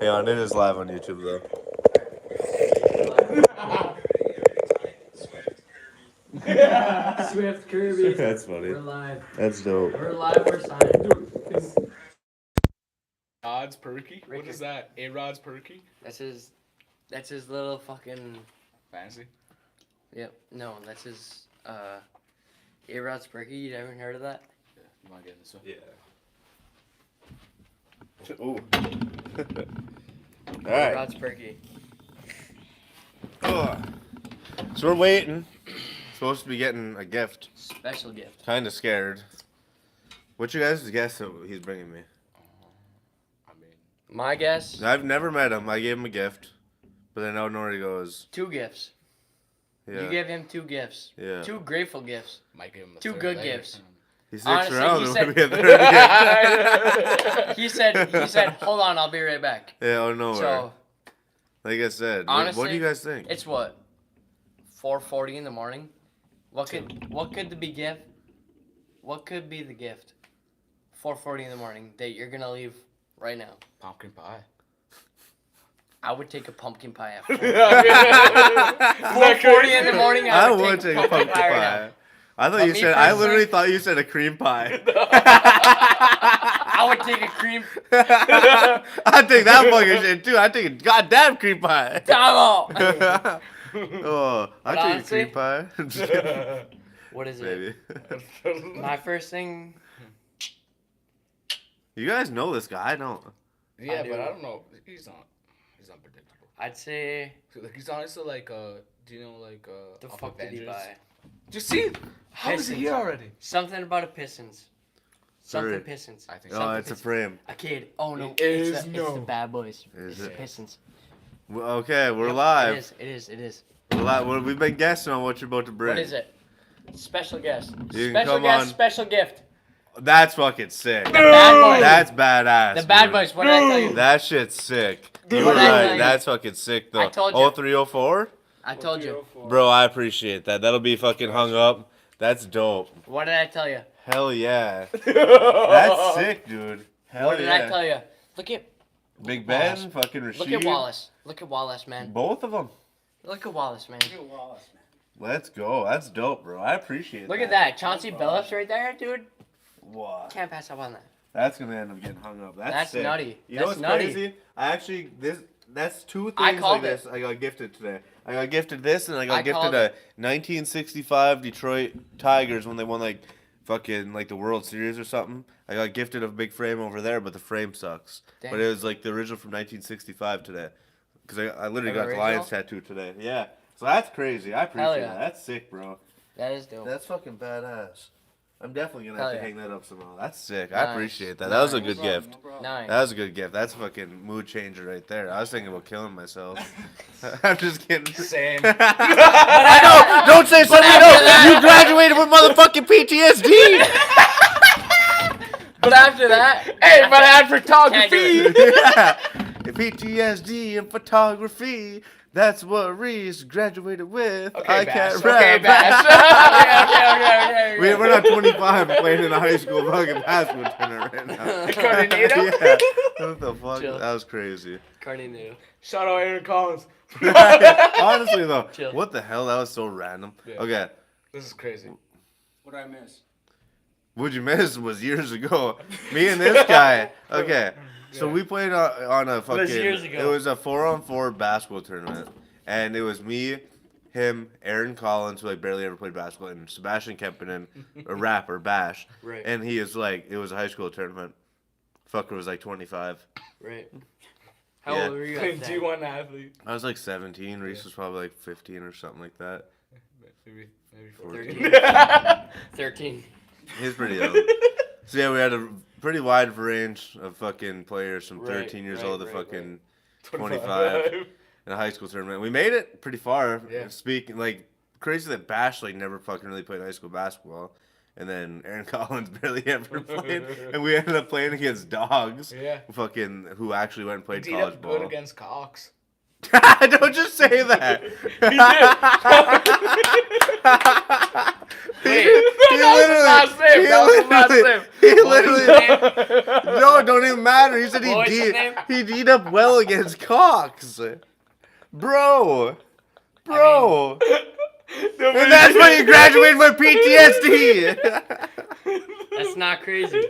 Hey, on it is live on YouTube though. Swift Kirby. That's funny. We're live. That's dope. We're live. We're signed. Rod's Perky? What is that? A-Rod's Perky? That's his little fucking. Fancy. Yep. No, that's his. A-Rod's Perky. You haven't heard of that? Yeah, you want to get this Yeah. one? Ooh. Alright. A-Rod's Perky. So we're waiting. Supposed to be getting a gift. Special gift. Kind of scared. What you guys guess that he's bringing me? I mean, My guess. I've never met him. I gave him a gift, but I don't know where he goes. 2 gifts. Yeah. You gave him 2 gifts. Yeah. 2 grateful gifts. might give him a 2 third good later. gifts. He sticks Honestly, around. he There said- might be a third gift. He said, hold on, I'll be right back. Yeah, oh no. So Like I said, honestly, what do you guys think? it's what? 4:40 in the morning. What could be gift? What could be the gift? 4:40 in the morning that you're gonna leave right now. Pumpkin pie. I would take a pumpkin pie at 4:40 in the morning. I would would take a pumpkin right now. pie. I thought But you me said. I personally- literally thought you said a cream pie. I would take a cream. I'd take that fucking shit too. I'd take a goddamn cream pie. Damo! Oh, I'd take a honestly- cream pie. What is it? Maybe. My first thing. You guys know this guy, I don't. Yeah, do. but I don't know. He's unpredictable. I'd say. Like, he's honestly like, do you know, like, The off fuck did he Avengers? buy? Just see? How is he Pistons. here already? Something about a Pistons. Something Sorry. Pistons. I think Oh, so. it's a frame. A kid. Oh no, It it's, is it's no. the Bad Boys. Is It's the it? Pistons. Well, okay, we're Yep, live. It is. We're live. Well, we've been guessing on what you're about to bring. What is it? Special guest. You can Special come guest. on. Special gift. That's fucking sick. The Bad Boys. That's badass. The Bad dude. Boys. What did I tell you? That shit's sick. You What were did I tell right. you? That's fucking sick though. I told you. 0304? I told you. Bro, I appreciate that. That'll be fucking hung up. That's dope. What did I tell you? Hell yeah. That's sick, dude. Hell What did yeah. I tell you? Look at Big Ben, fucking Rasheed. Look at Wallace. Look at Wallace, man. Both of them. Look at Wallace, man. Let's go. That's dope, bro. I appreciate Look at that. Chauncey Billups right there, dude. What? Can't pass up on that. That's gonna end up getting hung up. That's sick. nutty. You know That's what's nutty. crazy? I actually that's 2 I things called like it. this I got gifted today. I got gifted this and I got I gifted called a it. 1965 Detroit Tigers when they won like fucking like the World Series or something. I got gifted a big frame over there, but the frame sucks. Dang. But it was like the original from 1965 today. Because I literally An got the Lions original? tattoo today. Yeah. So that's crazy. I appreciate yeah. that. That's sick, bro. That is dope. That's fucking badass. I'm definitely gonna Hell have to yeah. hing that up somehow. That's sick. I Nice. appreciate that. That was a Nice. good gift. Nice. That was a good gift. That's a fucking mood changer right there. I was thinking about killing myself. I'm just kidding. Same. I know. Don't say something. after that- You graduated with motherfucking PTSD. But after that, Hey, but I had Can't photography! do Yeah. PTSD and photography. That's what Reese graduated with. Okay, I Bash. can't Okay, rap. Bash. We're not 25 playing in a high school fucking basketball tournament right now. Incognito? Yeah. What the fuck? Chill. That was crazy. Cardi knew. Shout out Aaron Collins. Honestly though, Chill. what the hell? That was so random. Yeah. Okay, This is crazy. What did I miss? What'd you miss was years ago. Me and this guy. Okay, so we played on a fucking. years ago. It was a 4-on-4 basketball tournament, and it was me, him, Aaron Collins, who like barely ever played basketball, and Sebastian Kempinen, a rapper, Bash. Right. And he is like, it was a high school tournament. Fucker was like 25. Right. How Yeah. old were you at Playing that? D1 athlete. I was like 17. Reese was probably like 15 or something like that. Maybe 13. 13. He's pretty young. So yeah, we had a pretty wide range of fucking players from Right, 13 years right, old to right, fucking 25 in a high school tournament. We made it pretty far. Yeah. Speaking like crazy that Bash like never fucking really played high school basketball, and then Aaron Collins barely ever played, and we ended up playing against dogs. Yeah. Fucking who actually went and played He college did good ball. against Cox. Don't just say that. Wait. last name. That was his last name. He What is literally. No, don't even matter. He said What was his name? he'd eat up well against Cox. Bro. Bro. And that's why you graduated with PTSD. That's not crazy.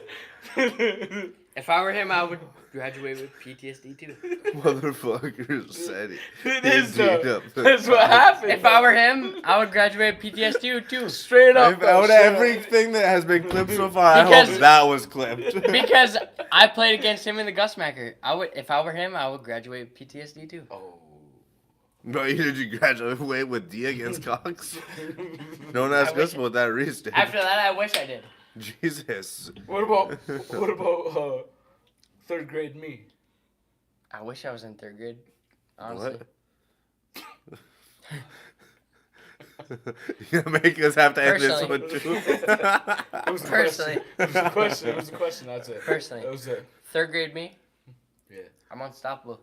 If I were him, I would graduate with PTSD too. Motherfucker said It he is did though. up. That's what happened. If I were him, I would graduate with PTSD too. Straight up. Out of straight up. everything that has been clipped so far, I Because- hope that was clipped. Because I played against him in the Gusmacker. If I were him, I would graduate with PTSD too. Oh. No, did you graduate with D against Cox? Don't ask I wish- us about that, Reese did. After that, I wish I did. Jesus. What about third grade me? I wish I was in third grade. Honestly. What? You're gonna make us have to end this Personally. one too. It was a Personally. question. It was a question. It was a question. That's it. Personally. That was it. Third grade me, Yeah. I'm unstoppable.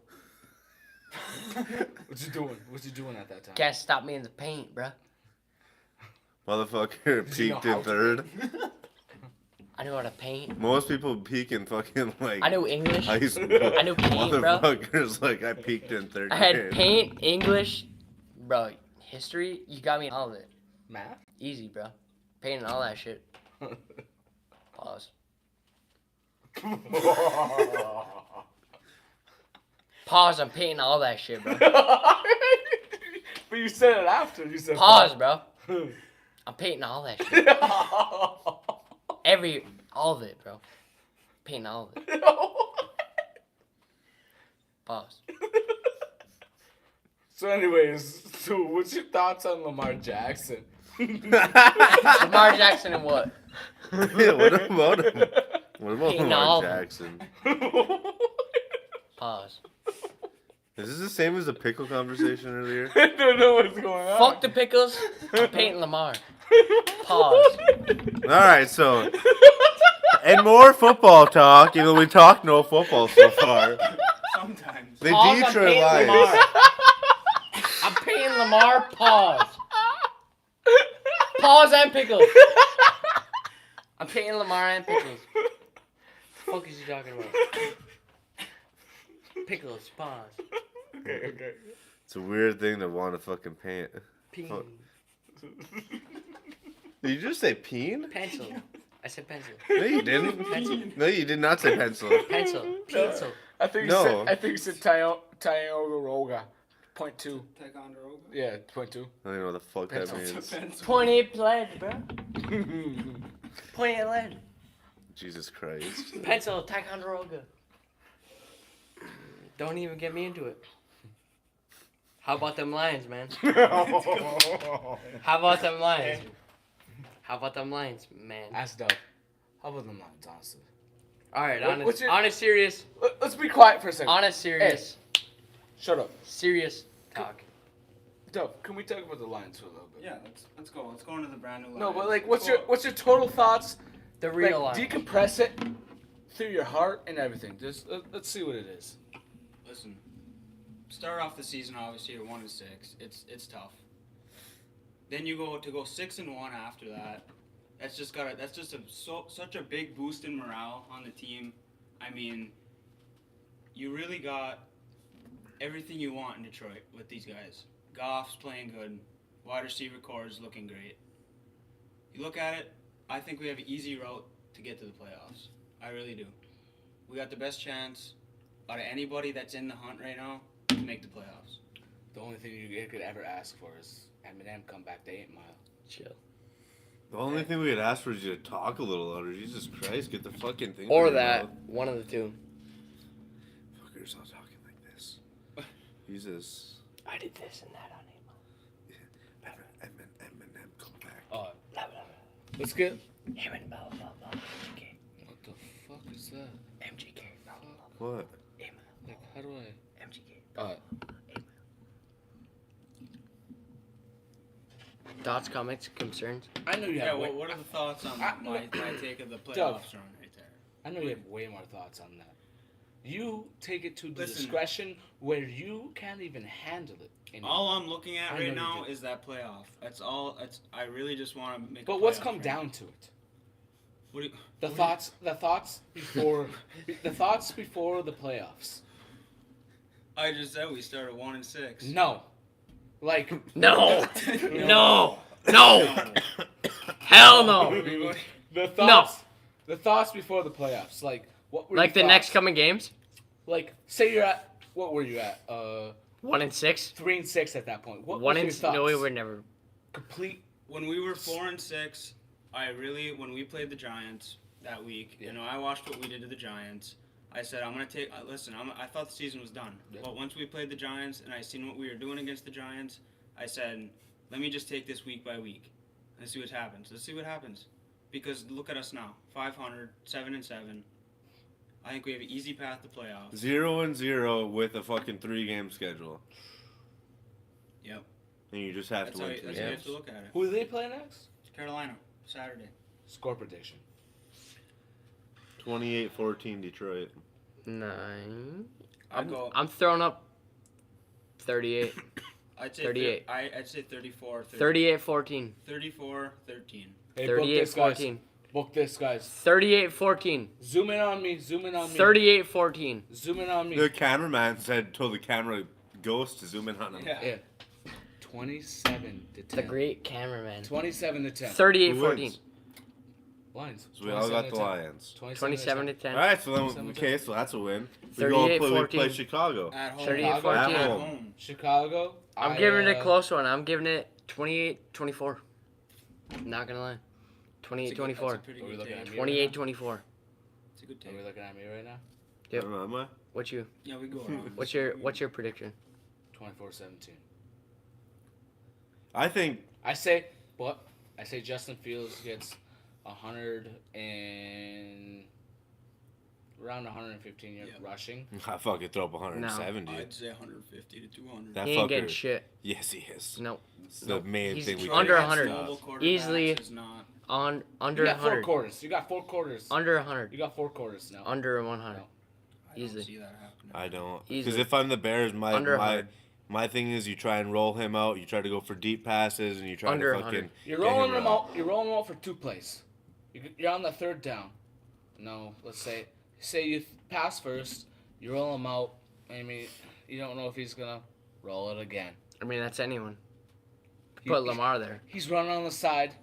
What you doing? What you doing at that time? Can't stop me in the paint, bruh. Motherfucker Did you know peaked how in to third. I knew how to paint. Most people peak in fucking like I knew English. high school. I knew paint, bro. Motherfuckers like I peaked in third I had grade. paint, English, bro. History, you got me in all of it. Math? Easy, bro. Paint and all that shit. Pause. Pause. I'm painting all that shit, bro. But you said it after. You said Pause, bro. I'm painting all that shit. All of it, bro. Painting all of it. Pause. So, anyways, so what's your thoughts on Lamar Jackson? Lamar Jackson and what? Yeah, what about him? What about Hating all Lamar of them. Jackson? Pause. Is this the same as the pickle conversation earlier? I don't know what's going on. Fuck the pickles. I'm painting Lamar. Pause. Alright, so. And more football talk, even though we talked no football so far. Sometimes. The Pause, I'm Detroit painting Lions. Lamar. I'm painting Lamar. Pause. Pause and pickles. I'm painting Lamar and pickles. The fuck is you talking about? Pickles. Pause. Okay. It's a weird thing to want to fucking paint. Peen. Fuck. Did you just say peen? Pencil. I said pencil. No, you didn't. Pencil. No, you did not say pencil. Pencil. Pencil. I think No. you said Tioga. Point two. Ticonderoga. Yeah, point two. I don't even know what the fuck that Pencil. means. Pencil. 28 pledge, bro. 28 lead. Jesus Christ. Pencil. Ticonderoga. Don't even get me into it. How about them Lions, man? How about them Lions? How about them Lions, man? That's dope. How about them Lions, honestly? All right, What's your- honest, serious, Let's be quiet for a second. honest, serious, Shut up. serious talk. Dope. Can we talk about the Lions for a little bit? Yeah, let's go. Let's go into the brand new. No, Lions. but like, what's your total thoughts? The real Like, Lions. decompress it through your heart and everything. Just let's see what it is. Listen, start off the season obviously you're 1-6. It's tough. Then you go 6-1 after that. That's just such a big boost in morale on the team. I mean, you really got everything you want in Detroit with these guys. Goff's playing good. Wide receiver core is looking great. You look at it, I think we have an easy route to get to the playoffs. I really do. We got the best chance out of anybody that's in the hunt right now to make the playoffs. The only thing you could ever ask for is Eminem come back to 8 Mile. Chill. The only thing we could ask for is you to talk a little louder. Jesus Christ, get the fucking thing. Or out of your that, mouth. one of the two. Fuckers all talking like this. Jesus. I did this and that on Eminem, come back. Oh, Blah, blah, blah. let's get. Eminem, blah, blah, blah. MGK. What the fuck is that? MGK. Blah, blah, blah. What? Like, how do I? MGK. Thoughts, comments, concerns? I know you Yeah, have. what are the thoughts on my take of the playoffs Doug. run right there? I know you have way more thoughts on that. You take it to the Listen. discretion where you can't even handle it anymore. All I'm looking at I know right you now do. is that playoff. That's all. I really just want to make. But a what's playoff come run. down to it? What do you, The what do you- thoughts before the playoffs. I just said we started 1-6. No, like No. No. No. Hell no. the thoughts before the playoffs. Like what were Like the your next thoughts? coming games? Like say you're at what were you at? 1-6. 3-6 at that point. What One was and your thoughts? no, we were never. Complete. When we were 4-6, when we played the Giants that week, Yeah. I watched what we did to the Giants. I said, I'm gonna take. Listen, I thought the season was done, Yeah. but once we played the Giants and I seen what we were doing against the Giants, I said, let me just take this week by week and see what happens. Let's see what happens, because look at us now, 500, 7-7. I think we have an easy path to playoffs. 0-0 with a fucking 3-game schedule. Yep. And you just have That's to how win you, 3 that's how you games. have to look at it. Who do they play next? Carolina, Saturday. Score prediction. 28-14 Detroit. 9. I'd go. I'm throwing up 38. I'd say 38. I'd say 34. 38-14. 34, 13. Hey, book this, guys. 38-14. Book this, guys. 38-14. Zoom in on me. Zoom in on me. 38-14. Zoom in on me. The cameraman told the camera ghost to zoom in on him. Yeah. Yeah. 27 to 10. The great cameraman. 27 to 10. Who 38-14. wins? Lions. So we all got 27 the to 10. Lions. 27 to 10. All right, so 27 then, to okay, so that's a win. We play 38-14. Chicago. At home. 38-14. At At home. home. Chicago. I'm giving it a close one. I'm giving it 28-24. Not gonna lie. That's a 28-24. pretty Are we good looking at take. me? 28-24. It's a good Are take. we looking at me right now? Yep. Am I? What's you? Yeah, we go around. What's your prediction? 24-17. I think I say Justin Fields gets 100 and around 115 yards Yeah. rushing. I fucking throw up 170. I'd say 150 to 200. That He ain't fucker. getting shit. Yes, he is. No. It's the main He's thing we under can't 100. stop. Mobile quarterbacks Easily. is not. Under You got 4 100. quarters. You got 4 quarters. Under 100. You got 4 quarters now. Under 100. No. I Easily. don't see that happening. I don't. Because Easily. if I'm the Bears, Under 100. my thing is you try and roll him out. You try to go for deep passes, and you try Under to fucking. 100. You're get rolling him them out. out. You're rolling them out for 2 plays. You're on the 3rd down. No, let's say you pass first. You roll him out. I mean, you don't know if he's gonna roll it again. I mean, that's anyone. He- Put Lamar there. He's running on the side,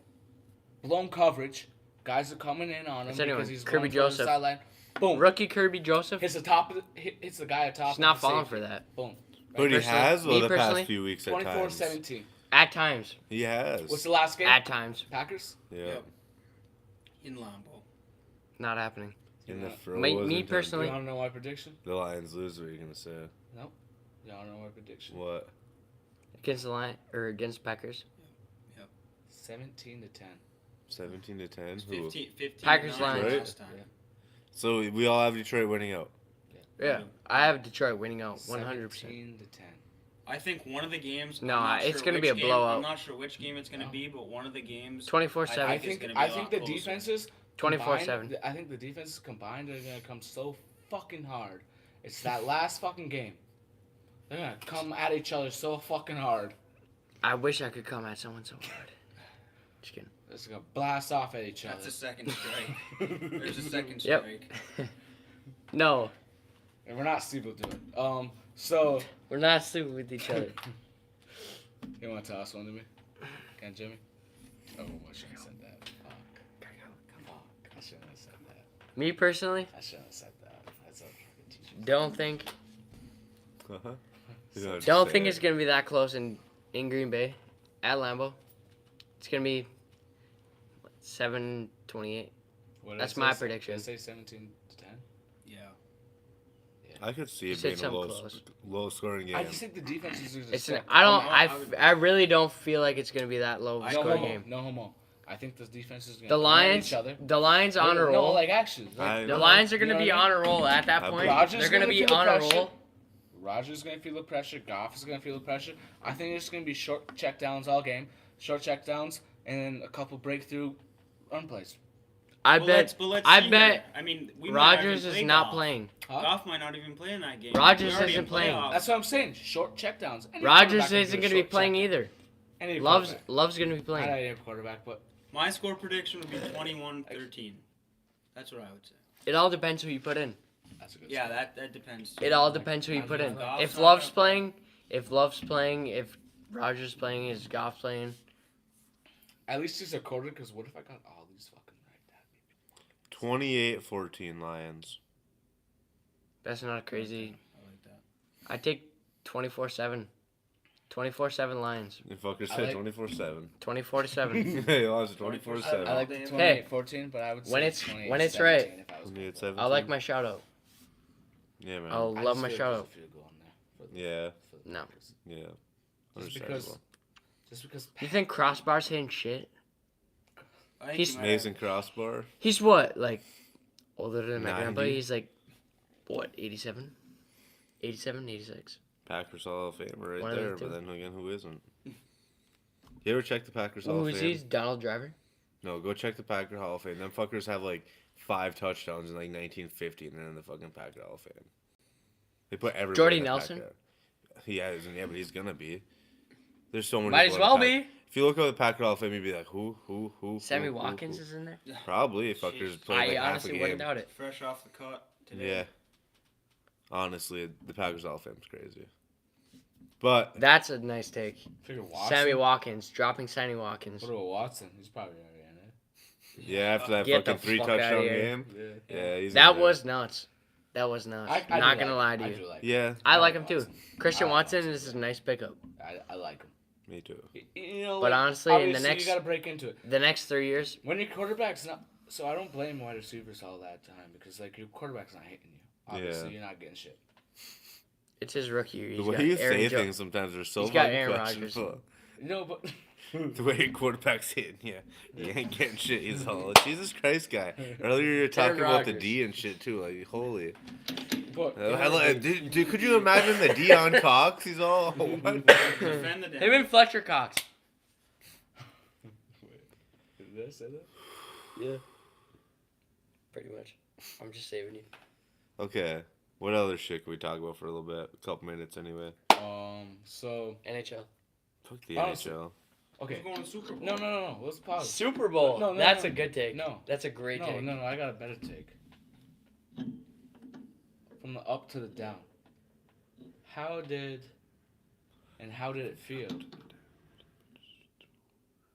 blown coverage. Guys are coming in on him It's anyone. because he's Kirby running towards Joseph. the sideline. Boom. Rookie Kirby Joseph. Hits the top. Hits the guy atop. He's not of the falling safety. for that. Boom. But he Personally- has me though the personally, past few weeks at times. 24-17. At times. He has. What's the last game? At times. Packers. Yeah. Yep. In Lambeau. Not happening. In the Yeah. frozen Me time. personally- You want to know my prediction? The Lions lose. What are you gonna say? You want to know my prediction? What? Against the line or against Packers. 17 to 10. 17 to 10. It's Who? 15 Packers 9 Lions. last time. So we all have Detroit winning out. Yeah. I have Detroit winning out 100%. 17 to 10. I think one of the games. No, I'm not it's sure gonna be which a game- blowout. I'm not sure which game it's gonna No. be, but one of the games. 24-7. I it's think gonna be I a think lot the closer. defenses 24/7. combined- I think the defenses combined are gonna come so fucking hard. It's that last fucking game. They're gonna come at each other so fucking hard. I wish I could come at someone so hard. Just kidding. It's gonna blast off at each other. That's a second strike. There's a second Yep. strike. No, And we're not stupid to it. So we're not stupid with each other. you want to toss one to me? Can Jimmy? Oh, I shouldn't have said that. Fuck. I shouldn't have said that. Me personally, I shouldn't have said that. That's a fucking teacher. don't think Uh-huh. don't think it's gonna be that close in Green Bay at Lambeau. It's gonna be 7-28. What did That's I my say? prediction. Did I say 17 to 10? Yeah. I could see You it said being a something close. low scoring game. I just think the defense is going to It's an, step. I don't No, I, I would- I really don't feel like it's gonna be that low of a I- No scoring homo. game. No homo. I think the defense is going The to Lions, each other. the Lions on a No, roll. like actually. I- The Lions are You know gonna be what I on a roll at that I point. believe- Rodgers They're gonna gonna be feel the on a pressure. roll. Rodgers is going to feel the pressure. Goff is going to feel the pressure. I think it's going to be short check downs all game. Short check downs and then a couple breakthrough run plays. I But bet let's I see bet here. I mean, we might not Rodgers even is play not Goff. playing. Huh? Goff might not even play in that game. Rodgers We're already isn't in playing. playoffs. That's what I'm saying. Short checkdowns. Any Rodgers quarterback can isn't do a going to be short playing checkdown. either. Any Love's quarterback. going to be Not playing. any quarterback, but My score prediction would be 21-13. That's what I would say. It all depends who you put in. that's a good Yeah, score. that depends. It all depends who you put in. Goff's If not Love's gonna playing, if Rodgers playing, is Goff playing? At least he's a quarter, because what if I got all these fucking right? 28-14 Lions. That's not crazy. I like that. I take 24-7. 24-7 Lions. You fuckers I said like- 24-7. 24-7. He lost I 24-7. like Hey. the 28-14, but I would say When it's 28-17 right. if I was 28-17. I like my shout out. Yeah, man. I'll I love just my feel shout like out. there's a field goal in there for the- Yeah, for the No. Packers. yeah. Just because. Understandable. Just because. You think Crossbar's hitting shit? I think He's- he might have- Mason Crossbar. He's what, like, older than my 90? grandpa? He's like, what, 87? 87, 86. Packers Hall of Famer right One of the there, two. but then again, who isn't? You ever check the Packers Hall Who of is Fame? he? Donald Driver? No, go check the Packer Hall of Fame. Them fuckers have like 5 touchdowns in like 1950, and they're in the fucking Packer Hall of Fame. They put everybody. Jordy in the Nelson? Packer. Yeah, but he's gonna be. There's so many. Might as people in well the Pack- be. If you look at the Packer Hall of Fame, you'd be like, who? Sammy who, Watkins who? is in there? Probably. Fuckers played I like half a honestly game. wouldn't doubt it. fresh off the cut today. Yeah. Honestly, the Packers Hall of Fame's crazy. But That's a nice take. Figure Watson. Sammy Watkins, dropping Sammy Watkins. What about Watson? He's probably already in it. yeah, after that Get the fucking 3 fuck outta touchdown here. game, yeah, he's in That there. was nuts. That was nuts. I Not do gonna lie like to him. you. I do like Yeah, I I like like him too. Watson. Christian I like Watson Watson. is a nice pickup. I like him. me too. You know, But like, honestly, in the obviously next- you gotta break into it. The next 3 years, When your quarterback's not, so I don't blame wide receivers all that time because like your quarterback's not hitting you. Obviously, Yeah. you're not getting shit. it's his rookie year. The He's way got you Aaron say Jo- things sometimes are so He's got fucking Aaron Rodgers. questionable. No, but The way your quarterback's hitting you, you ain't getting shit. He's all Jesus Christ, guy. Earlier you were talking about the Rodgers. D and shit too. Like holy. but Dude, could you imagine the D on Cox? He's all what? Defend the Him and Fletcher Cox. Did I say that? Yeah. Pretty much. I'm just saving you. Okay. What other shit can we talk about for a little bit? A couple minutes anyway. So NHL. Fuck the Honestly, NHL. okay. Who's going to Super Bowl? No. Let's pause. Super Bowl. No, That's no. a good take. No. That's a great take. No. I got a better take. From the up to the down. How did it feel?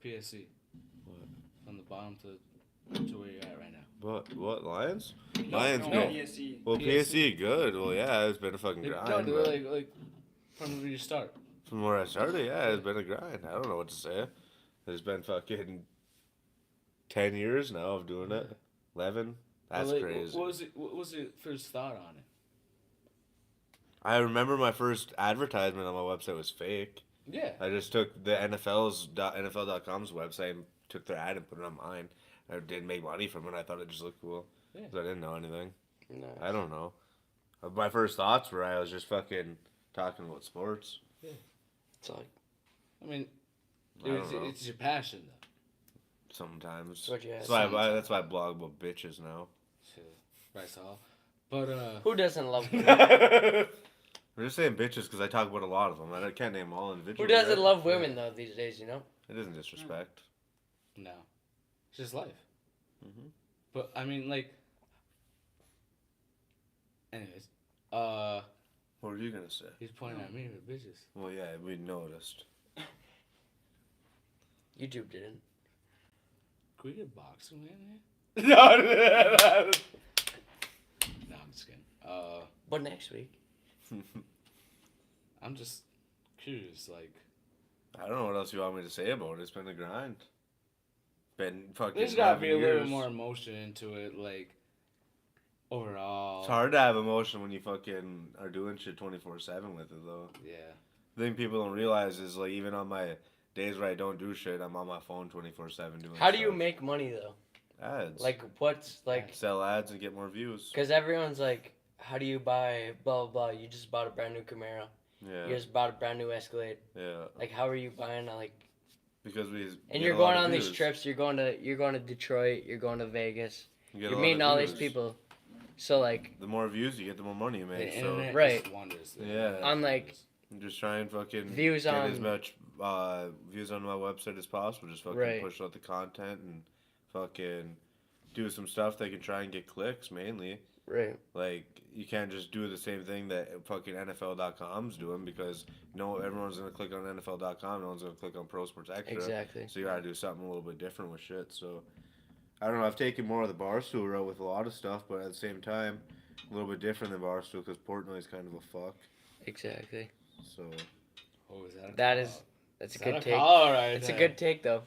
PSC. What? From the bottom to where you're at right now. What Lions? No, Lions no, good. PSC. Well, PSC. PSC good. Well, yeah, it's been a fucking Like, grind. no, but like from where you start. from where I started, yeah, it's been a grind. I don't know what to say. There's been fucking 10 years now of doing it. 11. That's Well, like, crazy. What was your first thought on it? I remember my first advertisement on my website was fake. Yeah. I just took the NFL.com's website and took their ad and put it on mine. I didn't make money from it. I thought it just looked cool. Yeah. 'Cause I didn't know anything. No. I don't know. My first thoughts were I was just fucking talking about sports. It's like, I mean, I don't know. it's your passion though. Sometimes. what you had. That's why I blog about bitches now. Shit, Bryce Hall. But Who doesn't love I'm just saying bitches because I talk about a lot of them. I can't name all individually. Who doesn't right? love women though these days, you know? It isn't disrespect. no, it's just life. Mhm. But I mean, like, anyways, What were you gonna say? he's pointing at me with bitches. Well, yeah, we noticed. YouTube didn't. Can we get boxing man here? No, no, I'm just kidding. But next week. I'm just curious, like, I don't know what else you want me to say about it. It's been a grind. Been fucking. there's gotta 11 be a little years. more emotion into it, like, overall. It's hard to have emotion when you fucking are doing shit 24/7 with it though. Yeah. The thing people don't realize is like even on my days where I don't do shit, I'm on my phone 24/7 doing. How do you stuff. make money though? ads? Like what's like? sell ads and get more views. Because everyone's like, how do you buy blah blah blah? You just bought a brand new Camaro. Yeah, You just bought a brand new Escalade. yeah. Like, how are you buying like because we. And get you're a lot going of on these views. trips. You're going to Detroit. You're going to Vegas. You get a You're lot meeting of all these views. people. So like The more views you get, the more money you The make. So internet Right. just wonders. The Yeah. internet On, like, wonders. just try and fucking Views get on- as much views on my website as possible. Just fucking Right. push out the content and fucking do some stuff that can try and get clicks mainly. right. Like you can't just do the same thing that fucking NFL.com's doing because everyone's gonna click on NFL.com. No one's gonna click on Pro Sports Extra. Exactly. So you gotta do something a little bit different with shit. So I don't know. I've taken more of the Barstool route with a lot of stuff, but at the same time, a little bit different than Barstool because Portnoy's kind of a fuck. Exactly. So Oh, is that? That's a Is that good a take. call right It's a there? good take though.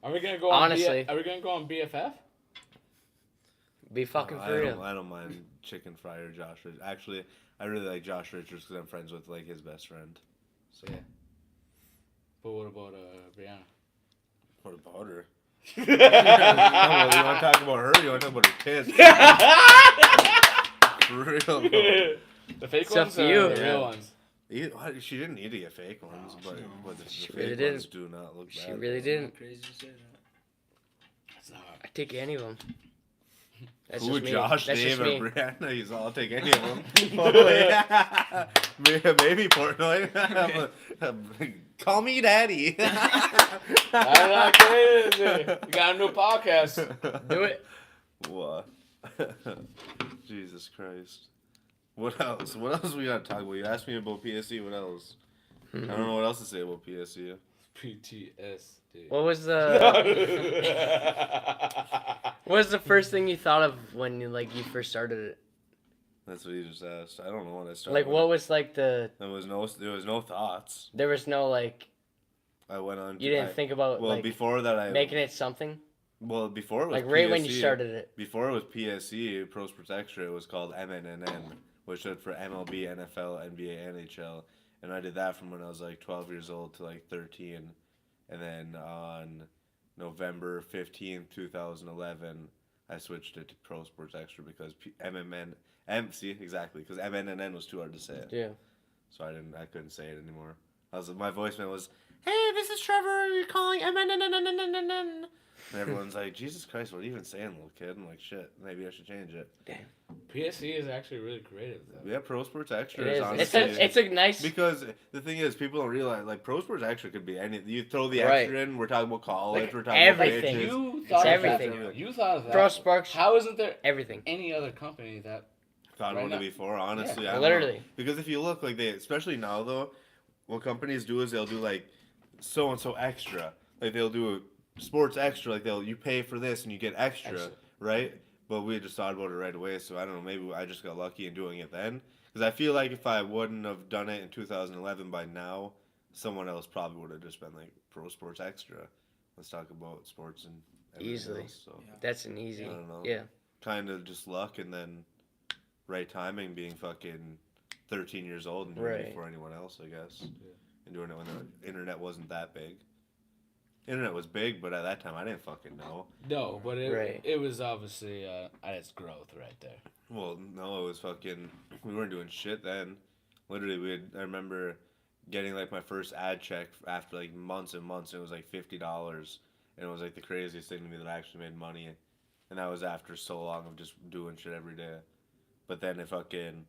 Are we gonna go on Honestly. Are we gonna go on BFF? Be fucking I for real. don't mind Chicken Fry or Josh Richards. Actually, I really like Josh Richards because I'm friends with like his best friend. So Yeah. But what about Brianna? what about her? You want to talk about her? Or you want to talk about her kids? For real, bro. The fake It's up ones to or you. the Yeah. real ones? She didn't need to get fake ones, but the She fake really ones didn't. do not look She bad. really It's didn't. not crazy to say that. That's not. I take any of them. That's Who, just me. Josh, That's Dave, just or me. Brianna? I'll take any of them. Oh, yeah. Maybe Portnoy. Call me daddy. I'm not kidding. We got a new podcast. Do it. What? Jesus Christ. What else? What else we gotta talk about? You asked me about PSE. What else? I don't know what else to say about PSE. PTSD. What was the What was the first thing you thought of when you first started it? That's what you just asked. I don't know when I started. Like what was like the There was no thoughts. there was no like I went on. you didn't think about Well, like before that, making it something? Well, before it was Like right when you PSE started it. Before it was PSE, Pro Sports Extra, it was called MNNN, which stood for MLB, NFL, NBA, NHL. And I did that from when I was like 12 years old to like 13. And then on November 15th, 2011, I switched it to Pro Sports Extra because because MNNN was too hard to say. Yeah. So I couldn't say it anymore. My voicemail was, "Hey, this is Trevor. You're calling MNNN." And everyone's like, "Jesus Christ, what are you even saying, little kid?" I'm like, "Shit, maybe I should change it." PSE is actually really creative, though. Yeah, Pro Sports Extra It is is. honestly. It's a nice Because the thing is, people don't realize, like, Pro Sports Extra could be anything. You throw the Right. extra in, we're talking about college, Like, we're talking everything. about bitches. You It's thought of everything. that. You thought of that. Pro Sparks, How isn't there everything. any other company that? Thought Right about now. it before, honestly. I don't Literally. know. Because if you look, like, especially now, though, what companies do is they'll do, like, so-and-so extra. Like, they'll do a sports extra. Like, you pay for this and you get extra, Extra. right? But we just thought about it right away, so I don't know. Maybe I just got lucky in doing it then. Because I feel like if I wouldn't have done it in 2011, by now, someone else probably would have just been like, Pro Sports Extra. Let's talk about sports and everything Easily. else, so. Yeah. That's an easy. I don't know. Yeah. Kind of just luck and then right timing, being fucking 13 years old and doing Right. it before anyone else, I guess. And doing it when the internet wasn't that big. Internet was big, but at that time I didn't fucking know. No, but it Right. it was obviously at its growth right there. Well, no, it was fucking. We weren't doing shit then. Literally, I remember getting like my first ad check after like months and months. And it was like $50, and it was like the craziest thing to me that I actually made money. And that was after so long of just doing shit every day. But then it fucking,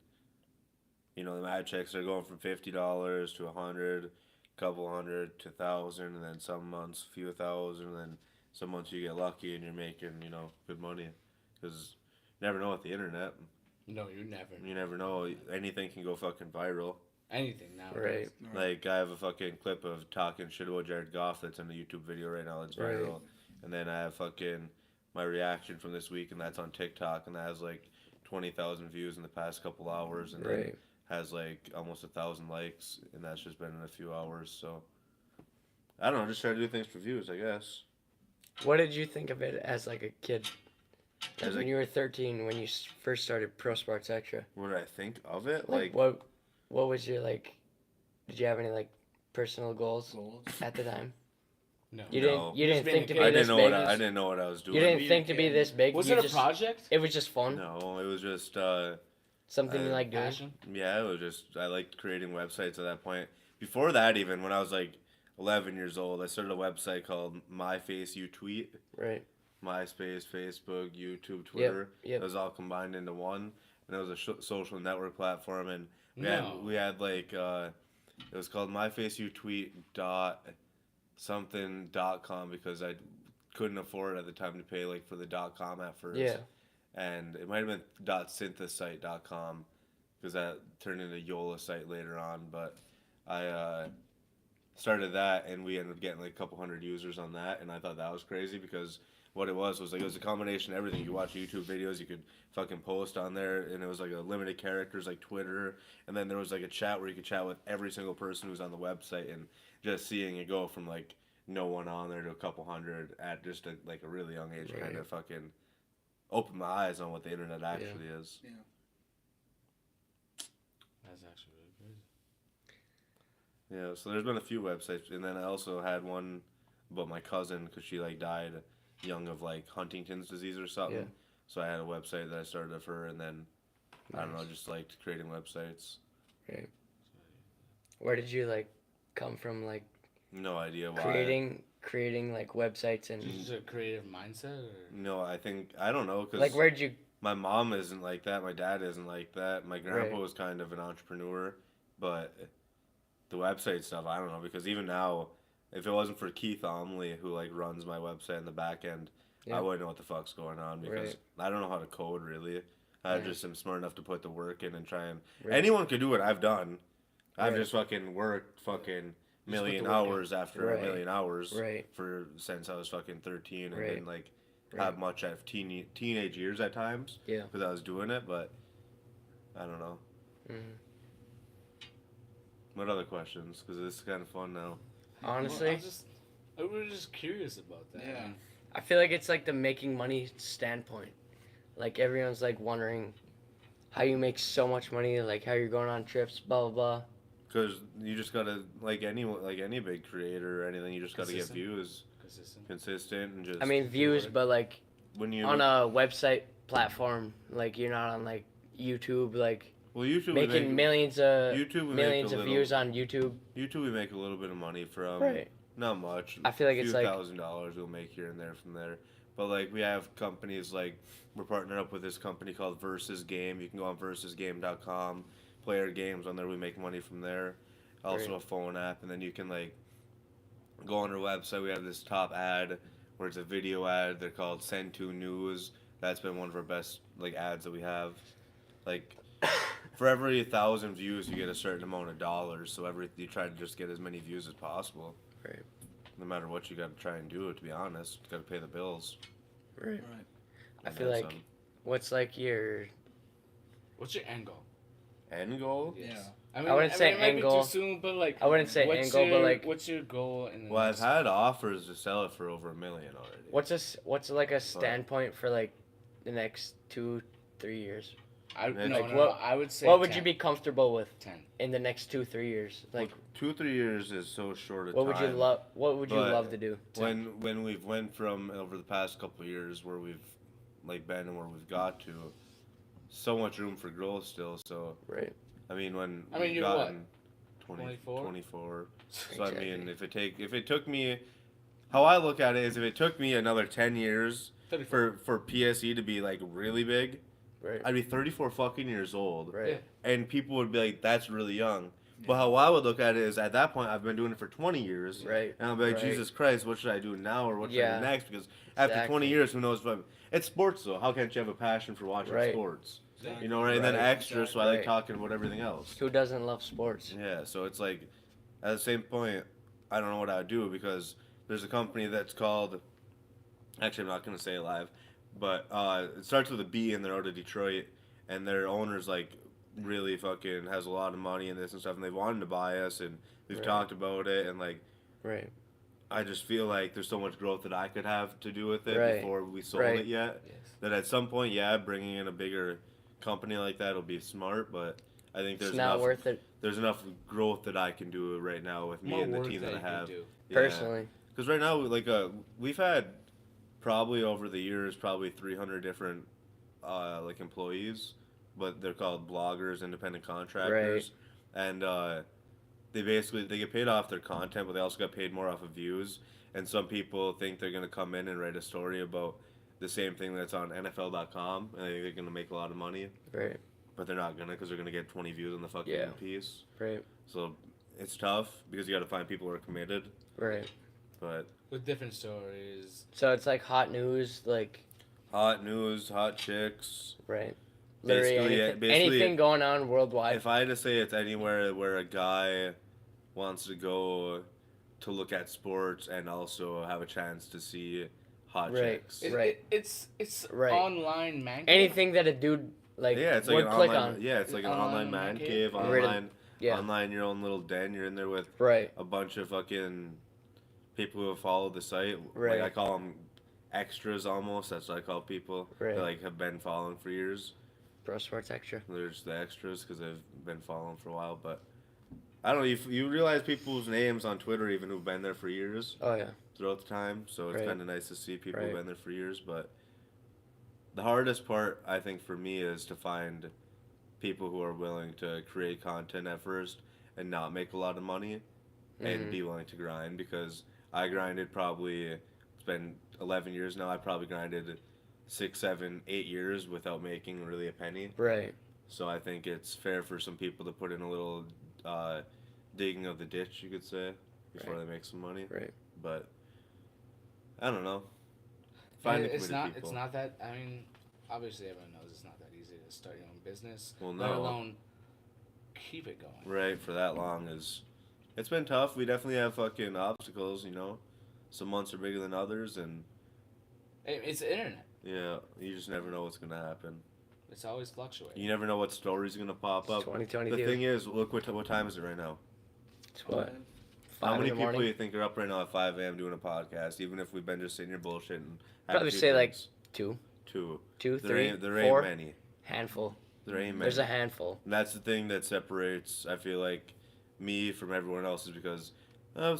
the ad checks are going from $50 to $100, couple hundred to $1,000, and then some months a few thousand, and then some months you get lucky and you're making good money, because you never know with the internet. No, you never. You never know. Anything can go fucking viral. Anything now. Right. Like, I have a fucking clip of talking shit about Jared Goff that's in a YouTube video right now that's viral. Right. And then I have fucking my reaction from this week, and that's on TikTok, and that has like 20,000 views in the past couple hours, and then Right. has like almost 1,000 likes, and that's just been in a few hours. So I don't know, just try to do things for views, I guess. What did you think of it as like a kid? As When a- you were 13, when you first started Pro Sports Extra. What did I think of it? Like what was your like? Did you have any like personal goals Goals. at the time? No. You No. didn't. You didn't Just think to being be a I kid. this didn't know big. what I didn't know what I was doing. You didn't Being think a to be kid. this big. Was you it a just, project? It was just fun. No, it was just Something you I- like doing. Passion? yeah, it was just I liked creating websites at that point. Before that, even when I was like 11 years old, I started a website called My Face You Tweet. Right. MySpace, Facebook, YouTube, Twitter. Yep. It was all combined into one, and it was a social network platform. And No. we had like it was called MyFaceYouTweet dot something .com because I couldn't afford at the time to pay like for the .com at first. Yeah. And it might have been .synthesite.com because that turned into Yola site later on. But I started that, and we ended up getting like a couple hundred users on that, and I thought that was crazy because what it was like it was a combination of everything. You watch YouTube videos, you could fucking post on there, and it was like a limited characters like Twitter, and then there was like a chat where you could chat with every single person who's on the website, and just seeing it go from like no one on there to a couple hundred at just like a really young age Right. kind of fucking opened my eyes on what the internet actually is. That's actually really crazy. Yeah, so there's been a few websites, and then I also had one about my cousin because she like died young of like Huntington's disease or something. Yeah. So I had a website that I started of her, and then I don't know, Nice. just liked creating websites. Where did you like come from, like No idea why. creating like websites and Just a creative mindset, or No, I don't know because like where did you? my mom isn't like that. My dad isn't like that. My grandpa Right. was kind of an entrepreneur, but the website stuff, I don't know because even now, if it wasn't for Keith Omley who like runs my website in the back end, Yeah. I wouldn't know what the fuck's going on because Right. I don't know how to code really. I Right. just am smart enough to put the work in and try and Right. anyone could do what I've done. I've Right. just fucking worked fucking put million the work in. hours after Right. a million hours Right. for since I was fucking 13 and Right. didn't like Right. have much at teenage years at times Yeah. because I was doing it, but I don't know. Mhm. What other questions? Because this is kind of fun now. Honestly, I was just curious about that. Yeah. I mean, I feel like it's like the making money standpoint. Like everyone's like wondering how you make so much money, like how you're going on trips, blah blah blah. Because you just gotta like any big creator or anything, you just gotta get Consistent. views consistent. consistent and just. I mean views, work. but like when you on a website platform, like you're not on like YouTube, like YouTube making we make, millions of YouTube we millions make a of little, views on YouTube. YouTube we make a little bit of money from. Right. Not much. I feel like a it's few like- $1,000 we'll make here and there from there. But like we have companies like we're partnered up with this company called Versus Game. You can go on versusgame.com, play our games on there. We make money from there. Also Great. a phone app, and then you can like go on our website. We have this top ad where it's a video ad. They're called Send to News. That's been one of our best like ads that we have. Like for every 1,000 views, you get a certain amount of dollars. So you try to just get as many views as possible. Right. No matter what, you got to try and do it. To be honest, you got to pay the bills. Right. Right. I And feel then like some. what's like your What's your end goal? End goal. Yeah. I wouldn't say it might end goal. be too soon, but like I wouldn't say what's end goal, but your- like what's your goal? In the Well, I've next- had offers to sell it for over $1 million already. what's like a standpoint for like the next 2-3 years? I Like no, what- I would say What would 10. you be comfortable with 10. in the next 2-3 years? Like 2-3 years is so short a what time. would you love? What would you But love to do? When we've went from over the past couple of years where we've like been and where we've got to, so much room for growth still. So Right. I mean when I mean, we've you're gotten 24? 24. So Exactly. I mean if it took me, how I look at it is if it took me another 10 years 34. for PSE to be like really big, Right. I'd be 34 fucking years old. Right. Yeah. And people would be like, that's really young. But how I would look at it is at that point, I've been doing it for 20 years. Right. And I'll be like, Right. Jesus Christ, what should I do now or what should I Yeah. do next? Because after 20 Exactly. years, who knows if I'm. It's sports, though. How can't you have a passion for watching Right. sports? Exactly. You know, right? And then Right. extra, so I like Right. talking about everything else. Who doesn't love sports? Yeah, so it's like, at the same point, I don't know what I would do because there's a company that's called. Actually, I'm not going to say it live, but it starts with a B and they're out of Detroit, and their owner's like really fucking has a lot of money in this and stuff, and they wanted to buy us, and we've Right. talked about it, and like, Right. I just feel like there's so much growth that I could have to do with it Right. before we sold Right. it yet. Yes. That at some point, yeah, bringing in a bigger company like that will be smart, but I think It's there's not enough worth it there's enough growth that I can do right now with me More and the work team that I you can have. do. personally. Because right now, like we've had probably over the years probably 300 different like employees, but they're called bloggers, independent contractors, and they get paid off their content, but they also got paid more off of views. And some people think they're gonna come in and write a story about the same thing that's on NFL.com, and they think they're gonna make a lot of money, Right. but they're not gonna because they're gonna get 20 views on the fucking Yeah. piece. Right. So it's tough because you got to find people who are committed. Right. But With different stories. So it's like hot news, like hot news, hot chicks. right. Literally Basically, anything, basically, anything going on worldwide. If I had to say it's anywhere where a guy wants to go to look at sports and also have a chance to see hot Right. chicks. Right. It's Right. online man. Anything that a dude like Yeah, it's like would an click online. on. Yeah, it's like an Online online man man cave. cave. Online, Yeah. online, your own little den. You're in there with Right. a bunch of fucking people who have followed the site. Right. Like I call them extras almost. That's what I call people Right. that like have been following for years. Pro sports extra. They're just the extras because they've been following for a while. But I don't know. You realize people's names on Twitter even who've been there for years Oh yeah. throughout the time. So it's Right. kind of nice to see people Right. who've been there for years. But the hardest part, I think, for me is to find people who are willing to create content at first and not make a lot of money and Mhm. be willing to grind, because I grinded probably, it's been 11 years now, I probably grinded 6, 7, 8 years without making really a penny. Right. So I think it's fair for some people to put in a little digging of the ditch, you could say, before Right. they make some money. Right. But I don't know. And Finding it's committed not. people. It's not that. I mean, obviously everyone knows it's not that easy to start your own business. Well, Let no. alone keep it going. Right, for that long is, it's been tough. We definitely have fucking obstacles, you know. Some months are bigger than others, and It's the internet. yeah, you just never know what's gonna happen. It's always fluctuating. You never know what stories are gonna pop up. 2022. The thing is, look what time is it right now? It's what? How 5 many in the people morning? do you think are up right now at 5 a.m. doing a podcast? Even if we've been just sitting here bullshitting. having Probably a few say like drinks? two, two. 2, There 3, ain't 4. many. Handful. There ain't many. There's a handful. And that's the thing that separates, I feel like, me from everyone else, is because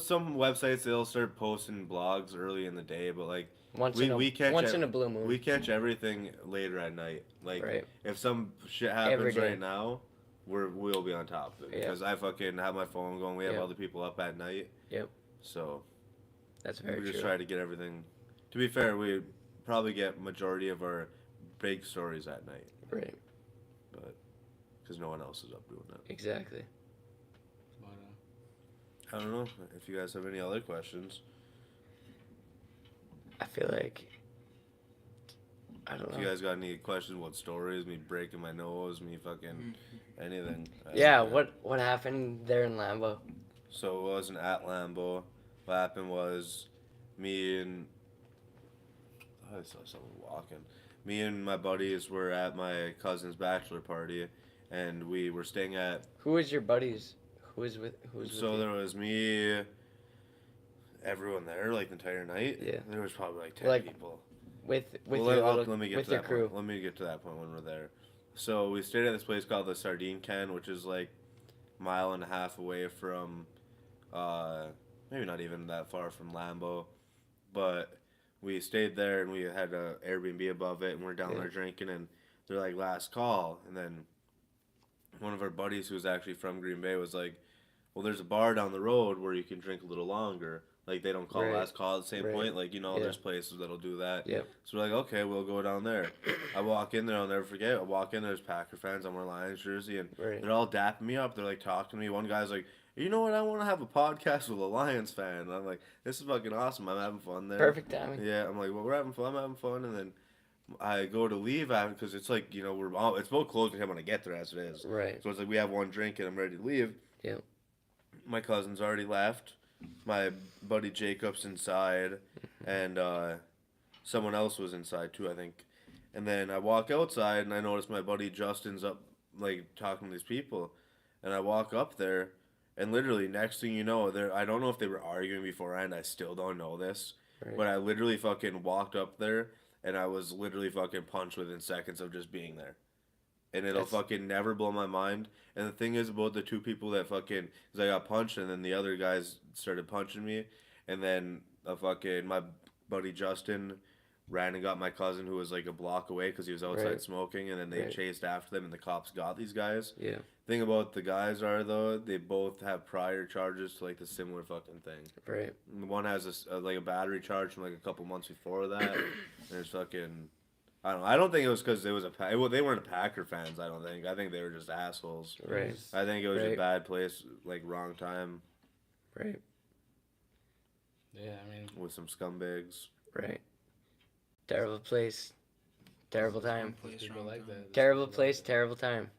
some websites, they'll start posting blogs early in the day, but like Once We- in a we catch once ev- in a blue moon. we catch everything later at night. Like Right. if some shit Every happens day. right now, we'll be on top of it, Yeah. because I fucking have my phone going. We have Yep. other people up at night. Yep. So That's very we just true. try to get everything. To be fair, we probably get majority of our big stories at night, Right. but because no one else is up doing that. Exactly. But, I don't know if you guys have any other questions. I feel like I don't If know. you guys got any questions, what stories, me breaking my nose, me fucking anything. Yeah. What happened there in Lambo? So it wasn't at Lambo. What happened was me and I saw someone walking. Me and my buddies were at my cousin's bachelor party, and we were staying at. Who was your buddies? Who was with So you? there was me, everyone there, like the entire night. Yeah. There was probably like 10 Like, people. with Well, your little, let me get with to your that crew. point. Let me get to that point when we're there. So we stayed at this place called the Sardine Can, which is like a mile and a half away from, maybe not even that far from Lambo, but we stayed there and we had a Airbnb above it, and we're down Yeah. there drinking, and they're like last call, and then one of our buddies who was actually from Green Bay was like, well, there's a bar down the road where you can drink a little longer. Like, they don't call Right. last call at the same Right. point. Like, you know, Yeah. there's places that'll do that. Yep. So we're like, okay, we'll go down there. I walk in there, I'll never forget. I walk in, there's Packer fans. I'm wearing a Lions jersey, and Right. they're all dapping me up. They're like talking to me. One guy's like, you know what? I want to have a podcast with a Lions fan. And I'm like, this is fucking awesome. I'm having fun there. Perfect timing. Yeah, I'm like, well, we're having fun. I'm having fun. And then I go to leave after, because it's like, you know, it's both closing time when I get there as it is. Right. So it's like we have one drink and I'm ready to leave. Yep. My cousin's already left. My buddy Jacob's inside, and someone else was inside too, I think. And then I walk outside and I notice my buddy Justin's up, like, talking to these people. And I walk up there, and literally next thing you know, I don't know if they were arguing beforehand. I still don't know this, Right. but I literally fucking walked up there, and I was literally fucking punched within seconds of just being there. And it'll That's- fucking never blow my mind. And the thing is about the two people that fucking, because I got punched, and then the other guys started punching me, and then my buddy Justin ran and got my cousin who was like a block away because he was outside Right. smoking, and then they Right. chased after them, and the cops got these guys. Yeah. Thing about the guys are though, they both have prior charges to like the similar fucking thing. Right. One has like a battery charge from like a couple months before that. And there's fucking, I don't know. I don't think it was because it was they weren't Packer fans. I don't think. I think they were just assholes. Right. I think it was a Right. bad place, like wrong time Right. Yeah, I mean, with some scumbags. Right. Terrible place. Terrible time. Place people wrong like time. that. There's Terrible people place. like that. Terrible time.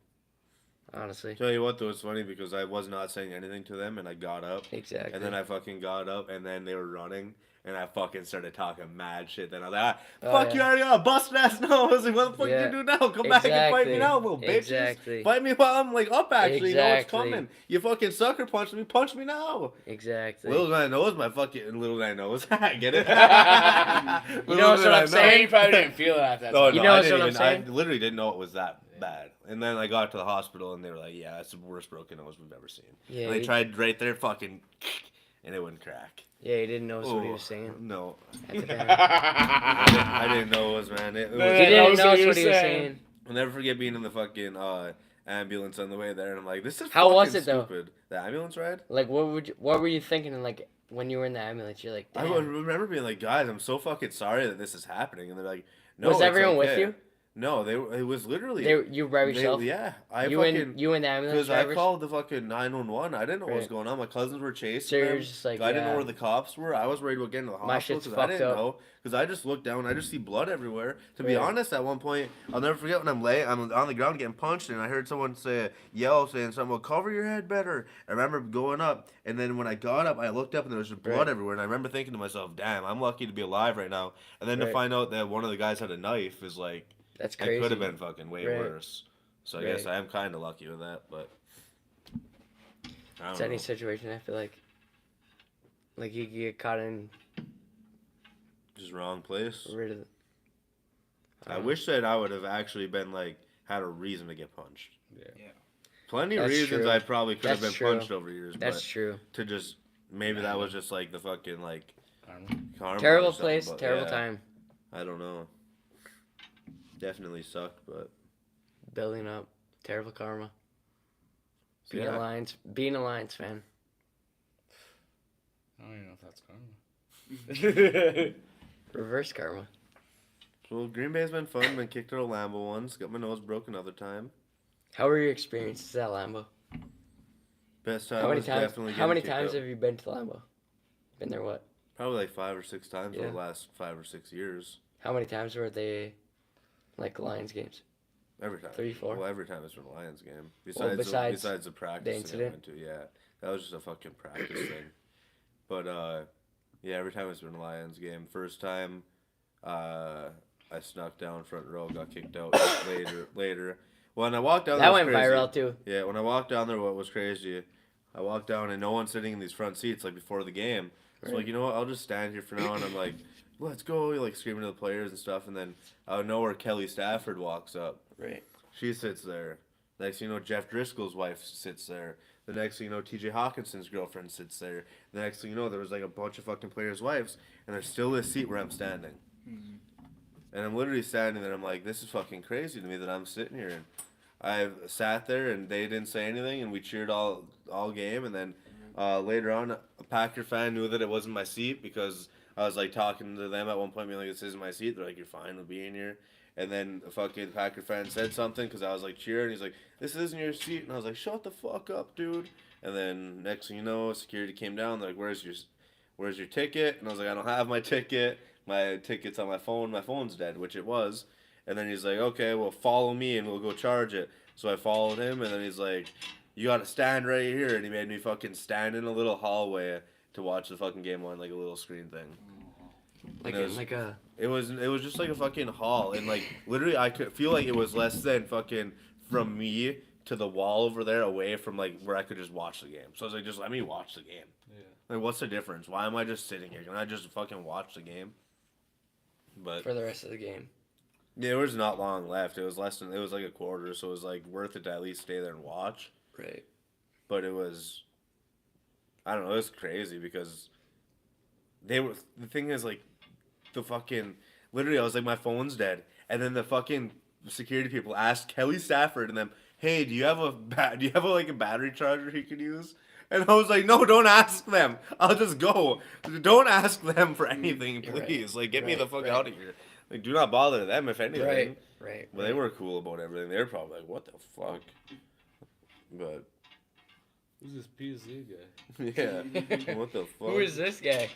Honestly. Tell you what, though, it's funny because I was not saying anything to them, and I got up, Exactly. and then I fucking got up, and then they were running. And I fucking started talking mad shit. Then I was like, Oh, fuck yeah. you already got busted ass now. I was like, what the fuck Yeah. you do now? Come back and fight me Exactly. now, little bitches. Exactly. Fight me while I'm like up actually. You know what's Exactly. coming. You fucking sucker punched me. Punch me now. Exactly. Little did I know, my fucking little did I know. Get it? You know what I'm I saying? mean, you probably didn't feel it at that No, time. You no, know I what didn't I'm even. saying? I literally didn't know it was that Yeah. bad. And then I got to the hospital, and they were like, "Yeah, that's the worst broken nose we've ever seen." Yeah. And they He, tried right there, fucking, and it wouldn't crack. yeah. He didn't know what he Oh, was saying No, at the time. I didn't know it was, man. It was, Yeah, He that didn't was know what what you he were was saying. saying. I'll never forget being in the fucking ambulance on the way there, and I'm like, "This is How fucking was it, though? stupid." The ambulance ride. Like, what were you thinking? Like, when you were in the ambulance, you're like, I damn. would remember being like, "Guys, I'm so fucking sorry that this is happening," and they're like, "No." Was it's everyone with okay." you? No, it was literally. You by yourself? Yeah, I you fucking. and you and the ambulance Because I drivers? called the fucking 911. I didn't know what was Right. going on. My cousins were So chasing you're them. just like, I didn't know yeah. where the cops were. I was worried about getting to the My hospital shit's because I fucked didn't up. know. Because I just looked down. I just see blood everywhere. To be Right. honest, at one point, I'll never forget when I'm on the ground getting punched, and I heard someone yell saying something about cover your head better. I remember going up, and then when I got up, I looked up, and there was just blood Right. everywhere. And I remember thinking to myself, "Damn, I'm lucky to be alive right now." And then to Right. find out that one of the guys had a knife is like, That's it crazy. could have been fucking way Right. worse. So I guess Right. I am kind of lucky with that, but. I It's don't any know. situation, I feel like you could get caught in Just wrong place. rid of. I wish that I would have actually been like had a reason to get punched. Yeah. Plenty of That's reasons true. I probably could have That's been true. punched over years, That's but true. to just maybe that was just like the fucking like Karma. karma. or Terrible something, place, but terrible yeah, time. I don't know. Definitely sucked, but Building up, terrible karma. Being yeah. a Lions fan. I don't even know if that's karma. Reverse karma. Well, Green Bay's been fun. Been kicked out of Lambeau once. Got my nose broken another time. How were your experiences at Lambeau? Best time How many was times? definitely How many getting kicked times out. have you been to Lambeau? Been there what? Probably like 5 or 6 times over Yeah. the last 5 or 6 years. How many times were they, like Lions games? Every time. 3, 4? Well, every time it's from a Lions game. Well, besides besides the practice thing I incident? went to, yeah. That was just a fucking practice thing. But yeah, every time it's been a Lions game. First time, I snuck down front row, got kicked out later. When I walked down, That it was went crazy. viral too. Yeah, when I walked down there, what was crazy? I walked down and no one's sitting in these front seats like before the game. So Right. like, you know what? I'll just stand here for now, and I'm like, let's go, like screaming to the players and stuff. And then out of nowhere, Kelly Stafford walks up. Right. She sits there. Next thing you know, Jeff Driscoll's wife sits there. The next thing you know, T.J. Hawkinson's girlfriend sits there. The next thing you know, there was like a bunch of fucking players' wives, and there's still this seat where I'm standing. And I'm literally standing there. I'm like, this is fucking crazy to me that I'm sitting here. And I've sat there, and they didn't say anything, and we cheered all game. And then later on, a Packer fan knew that it wasn't my seat because I was like talking to them at one point, being like, "This isn't my seat." They're like, "You're fine with being here." And then a fucking Packer fan said something because I was like cheering. He's like, "This isn't your seat," and I was like, "Shut the fuck up, dude." And then next thing you know, security came down. They're like, "Where's your ticket?" And I was like, "I don't have my ticket. My ticket's on my phone. My phone's dead," which it was. And then he's like, "Okay, well, follow me and we'll go charge it." So I followed him, and then he's like, "You gotta stand right here," and he made me fucking stand in a little hallway to watch the fucking game on like a little screen thing. Like And it was- like a It was just like a fucking hall, and like literally I could feel like it was less than fucking from me to the wall over there, away from like where I could just watch the game. So I was like, just let me watch the game. Yeah. Like, what's the difference? Why am I just sitting here? Can I just fucking watch the game? But for the rest of the game. yeah, there was not long left. It was like a quarter, so it was like worth it to at least stay there and watch. Right. But it was, I don't know, it was crazy because the thing is like, the fucking, literally, I was like, my phone's dead. And then the fucking security people asked Kelly Stafford and them, hey, do you have a like a battery charger he could use? And I was like, no, don't ask them. I'll just go. Don't ask them for anything, Right. please. Like, get me the Right, fuck right. out of here. Like, do not bother them, if anything. Right. Right. But they were cool about everything. They were probably like, what the fuck? But, Who's this PZ guy? yeah. What the fuck? Who is this guy?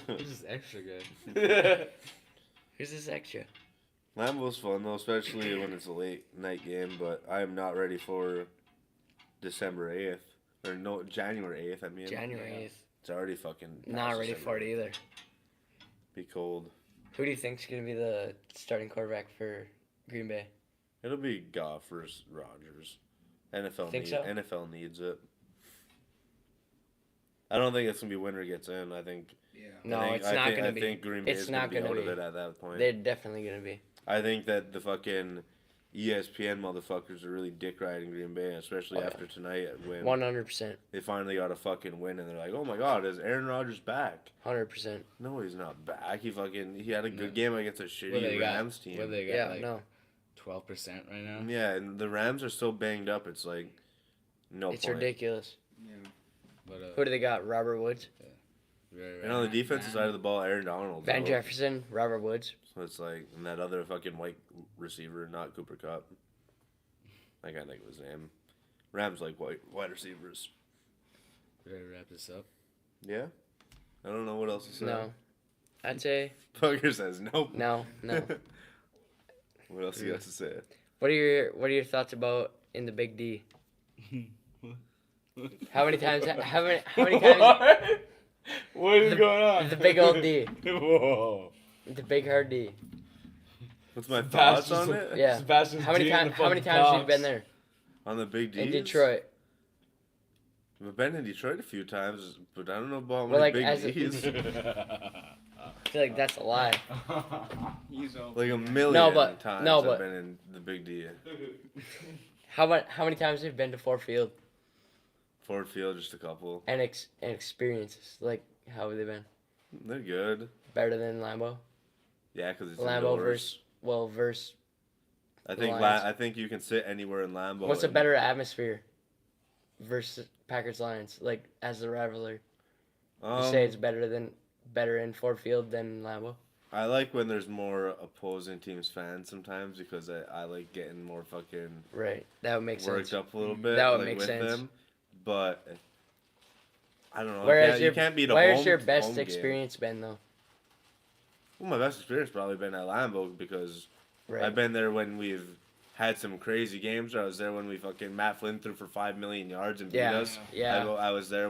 Who's this extra guy? Who's this extra? Lambeau's fun, though, especially when it's a late night game, but I am not ready for December 8th. Or no, January 8th, I mean. January Yeah. 8th. It's already fucking. Not past ready for it December. either. Be cold. Who do you think's gonna be the starting quarterback for Green Bay? It'll be Goff versus Rodgers. NFL Think needs so? NFL needs it. I don't think it's gonna be winner gets in. I think. Yeah. No, I think, it's I not think, gonna I be. think Green Bay It's is gonna not be gonna out of be. it at that point. They're definitely gonna be. I think that the fucking ESPN motherfuckers are really dick riding Green Bay, especially Oh, yeah. after tonight when 100%. they finally got a fucking win, and they're like, "Oh my God, is Aaron Rodgers back?" 100%. No, he's not back. He had a good No. game against a What shitty they got? Rams team. What they got? Yeah, like no. 12% right now. Yeah, and the Rams are so banged up. It's like no It's point. ridiculous. Yeah. But Who do they got? Robert Woods, very And on the rare. defensive side of the ball, Aaron Donald. Van so- Jefferson, Robert Woods. So it's like, and that other fucking white receiver, not Cooper Cup. I can't think of his name. Rams like white receivers. Ready to wrap this up? Yeah. I don't know what else to say. No. I'd say Poker says nope. no, no. What else you got to say? What are your thoughts about in the Big D? How many times? How many times? What is going on? The big old D, Whoa. the big hard D. What's my thoughts on Sebastian's- it? Yeah. Sebastian's How many D in times? the How many fucking times have you box. been there On the big D's? in Detroit? I've been in Detroit a few times, but I don't know about Well, my like, big as a- D's. I feel like that's a lie. He's over. Like a million No, but- times no, I've but- been in the big D. How many times have you been to Ford Field Ford Field, just a couple. and experiences? Like how have they been? They're good. Better than Lambeau? Yeah, because it's Lambeau indoors. versus I think Lions. I think you can sit anywhere in Lambeau. what's a and- better atmosphere versus Packers Lions? Like as the rivalry, you say it's better in Ford Field than Lambeau. I like when there's more opposing teams fans sometimes because I like getting more fucking Right, that would make worked sense. up a little bit. That would like, make with sense. them. But I don't know. Where's you can't beat a where's home, your best home game. experience been though? Well, my best experience probably been at Lambeau because Right. I've been there when we've had some crazy games. I was there when we fucking Matt Flynn threw for 5 million yards and beat Yeah. us. Yeah. I was there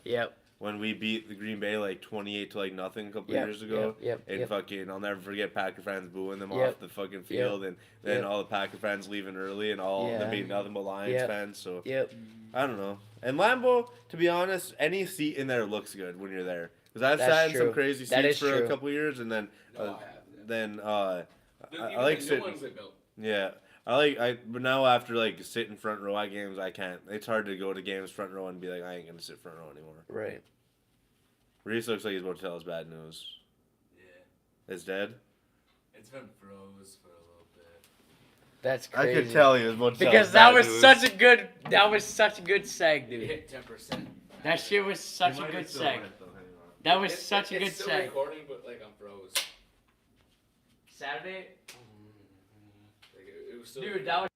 Yep. when we beat the Green Bay like 28 to like nothing a couple Yep. years ago. Yep. And Yep. fucking, I'll never forget Packer fans booing them Yep. off the fucking field, and then Yep. all the Packer fans leaving early, and all Yeah. them being nothing but Lions Yep. fans. So Yep. I don't know. And Lambeau, to be honest, any seat in there looks good when you're there. Because I've That's sat in some true. crazy That seats is for a true. couple years, and then I like sitting. they built. Yeah. But now after like sitting front row at games, I can't. It's hard to go to games front row and be like, I ain't gonna sit front row anymore. Right. Reese looks like he's about to tell us bad news. Yeah, It's dead. it's been froze for a little bit. That's I crazy. could tell he was about to tell Because us that bad was news. such a good seg, We dude. hit 10%. That shit was such a good seg. That was such a good It's still seg. recording, but like I'm froze. Saturday, Like, it was still dude, that was.